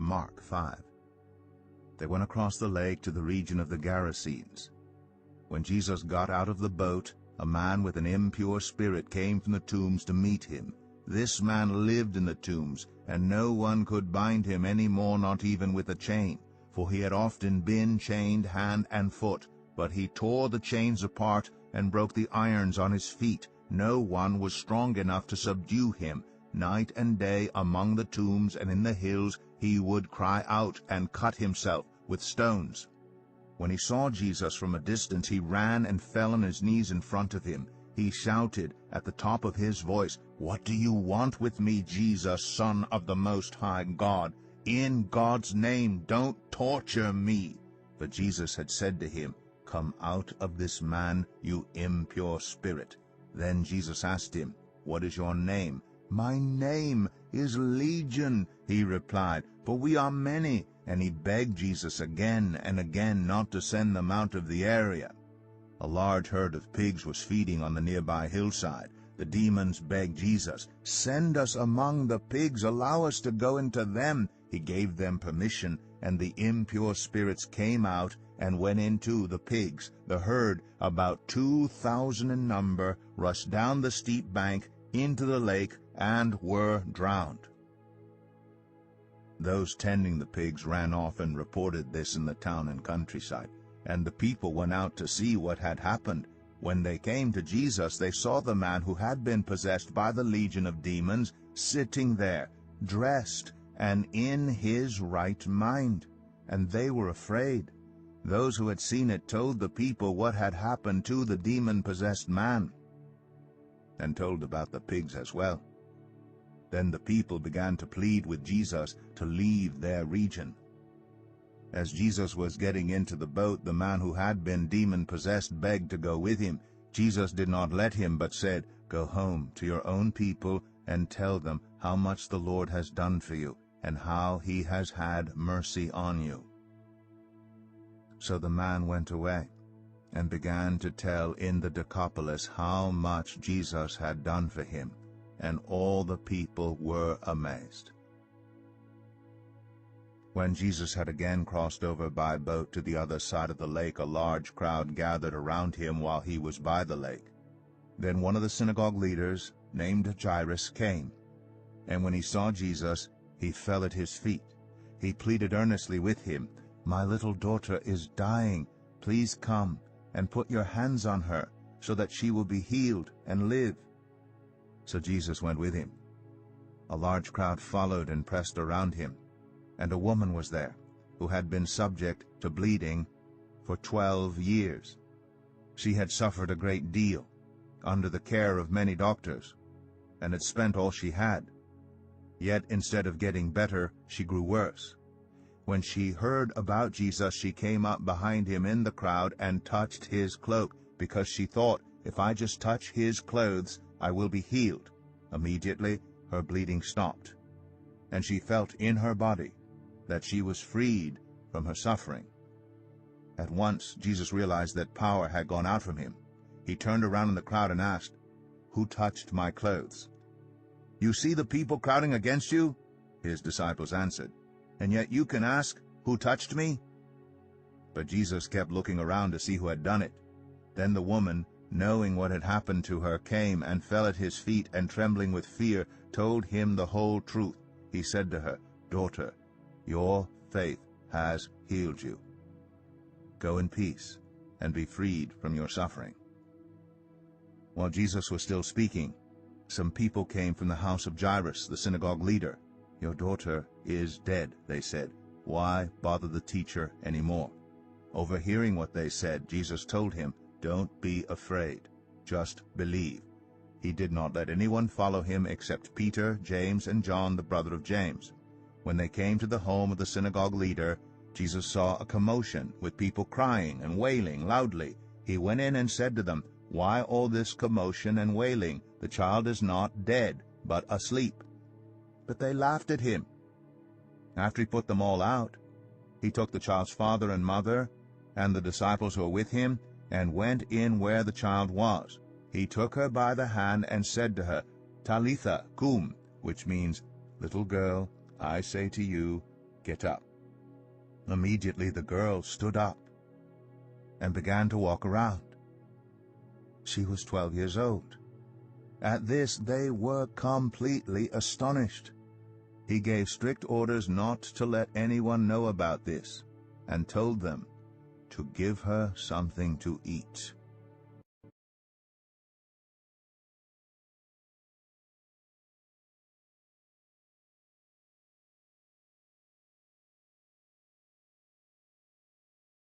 Mark 5. They went across the lake to the region of the Gerasenes. When Jesus got out of the boat, a man with an impure spirit came from the tombs to meet him. This man lived in the tombs, and no one could bind him any more, not even with a chain, for he had often been chained hand and foot. But he tore the chains apart and broke the irons on his feet. No one was strong enough to subdue him. Night and day among the tombs and in the hills he would cry out and cut himself with stones. When he saw Jesus from a distance, he ran and fell on his knees in front of him. He shouted at the top of his voice, "What do you want with me, Jesus, Son of the Most High God? In God's name, don't torture me." But Jesus had said to him, "Come out of this man, you impure spirit." Then Jesus asked him, "What is your name?" "My name is Legion," he replied, "for we are many." And he begged Jesus again and again not to send them out of the area. A large herd of pigs was feeding on the nearby hillside. The demons begged Jesus, "Send us among the pigs, allow us to go into them." He gave them permission, and the impure spirits came out and went into the pigs. The herd, about 2,000 in number, rushed down the steep bank into the lake and were drowned. Those tending the pigs ran off and reported this in the town and countryside, and the people went out to see what had happened. When they came to Jesus, they saw the man who had been possessed by the legion of demons sitting there, dressed and in his right mind, and they were afraid. Those who had seen it told the people what had happened to the demon-possessed man, and told about the pigs as well. Then the people began to plead with Jesus to leave their region. As Jesus was getting into the boat, the man who had been demon-possessed begged to go with him. Jesus did not let him, but said, "Go home to your own people and tell them how much the Lord has done for you and how he has had mercy on you." So the man went away and began to tell in the Decapolis how much Jesus had done for him, and all the people were amazed. When Jesus had again crossed over by boat to the other side of the lake, a large crowd gathered around him while he was by the lake. Then one of the synagogue leaders, named Jairus, came, and when he saw Jesus, he fell at his feet. He pleaded earnestly with him, "My little daughter is dying. Please come and put your hands on her, so that she will be healed and live." So Jesus went with him. A large crowd followed and pressed around him, and a woman was there who had been subject to bleeding for 12 years. She had suffered a great deal under the care of many doctors, and had spent all she had. Yet instead of getting better, she grew worse. When she heard about Jesus, she came up behind him in the crowd and touched his cloak, because she thought, "If I just touch his clothes, I will be healed." Immediately her bleeding stopped, and she felt in her body that she was freed from her suffering. At once Jesus realized that power had gone out from him. He turned around in the crowd and asked, "Who touched my clothes?" "You see the people crowding against you?" His disciples answered. "And yet you can ask, 'Who touched me?'" But Jesus kept looking around to see who had done it. Then the woman, knowing what had happened to her, came and fell at his feet, and trembling with fear, told him the whole truth. He said to her, "Daughter, your faith has healed you. Go in peace and be freed from your suffering." While Jesus was still speaking, some people came from the house of Jairus, the synagogue leader. "Your daughter is dead," they said. "Why bother the teacher anymore?" Overhearing what they said, Jesus told him, "Don't be afraid, just believe." He did not let anyone follow him except Peter, James, and John, the brother of James. When they came to the home of the synagogue leader, Jesus saw a commotion, with people crying and wailing loudly. He went in and said to them, "Why all this commotion and wailing? The child is not dead, but asleep." But they laughed at him. After he put them all out, he took the child's father and mother and the disciples who were with him and went in where the child was. He took her by the hand and said to her, "Talitha cum," which means, "Little girl, I say to you, "Get up." Immediately the girl stood up and began to walk around. She was 12 years old. At this they were completely astonished. He gave strict orders not to let anyone know about this, and told them to give her something to eat.